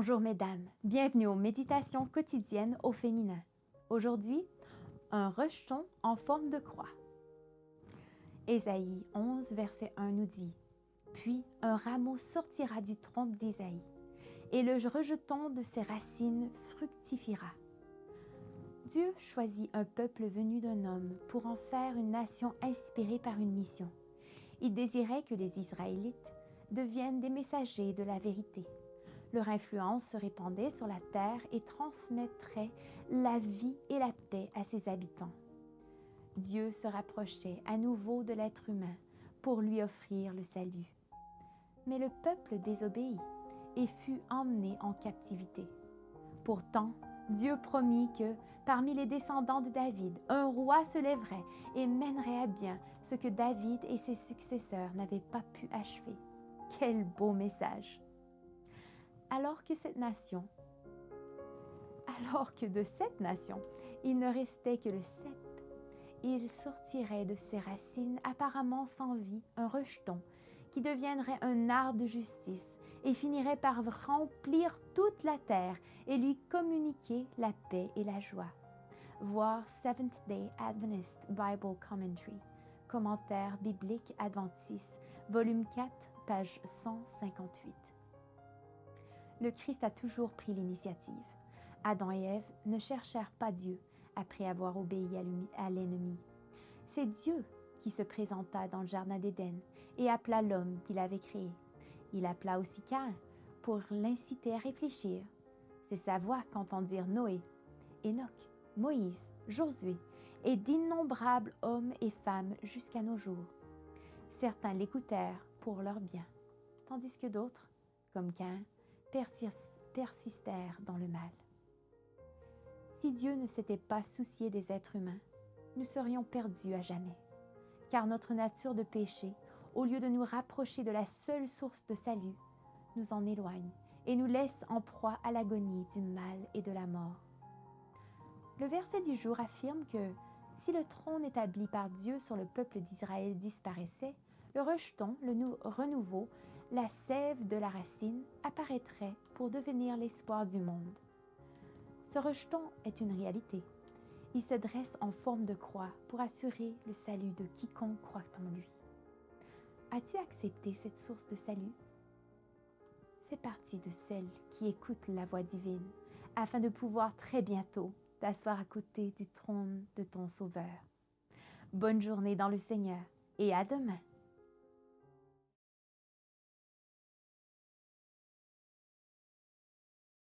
Bonjour mesdames, bienvenue aux méditations quotidiennes au féminin. Aujourd'hui, un rejeton en forme de croix. Ésaïe 11, verset 1 nous dit « Puis un rameau sortira du tronc d'Ésaïe, et le rejeton de ses racines fructifiera. » Dieu choisit un peuple venu d'un homme pour en faire une nation inspirée par une mission. Il désirait que les Israélites deviennent des messagers de la vérité. Leur influence se répandait sur la terre et transmettrait la vie et la paix à ses habitants. Dieu se rapprochait à nouveau de l'être humain pour lui offrir le salut. Mais le peuple désobéit et fut emmené en captivité. Pourtant, Dieu promit que, parmi les descendants de David, un roi se lèverait et mènerait à bien ce que David et ses successeurs n'avaient pas pu achever. Quel beau message! Alors que de cette nation, il ne restait que le cep, il sortirait de ses racines apparemment sans vie un rejeton qui deviendrait un arbre de justice et finirait par remplir toute la terre et lui communiquer la paix et la joie. Voir Seventh-day Adventist Bible Commentary, commentaire biblique adventiste, volume 4, page 158. Le Christ a toujours pris l'initiative. Adam et Ève ne cherchèrent pas Dieu après avoir obéi à l'ennemi. C'est Dieu qui se présenta dans le jardin d'Éden et appela l'homme qu'il avait créé. Il appela aussi Caïn pour l'inciter à réfléchir. C'est sa voix qu'entendirent Noé, Enoch, Moïse, Josué et d'innombrables hommes et femmes jusqu'à nos jours. Certains l'écoutèrent pour leur bien, tandis que d'autres, comme Caïn, persistèrent dans le mal. Si Dieu ne s'était pas soucié des êtres humains, nous serions perdus à jamais, car notre nature de péché, au lieu de nous rapprocher de la seule source de salut, nous en éloigne et nous laisse en proie à l'agonie du mal et de la mort. Le verset du jour affirme que si le trône établi par Dieu sur le peuple d'Israël disparaissait, le rejeton, le renouveau, la sève de la racine apparaîtrait pour devenir l'espoir du monde. Ce rejeton est une réalité. Il se dresse en forme de croix pour assurer le salut de quiconque croit en lui. As-tu accepté cette source de salut? Fais partie de celles qui écoutent la voix divine afin de pouvoir très bientôt t'asseoir à côté du trône de ton Sauveur. Bonne journée dans le Seigneur et à demain.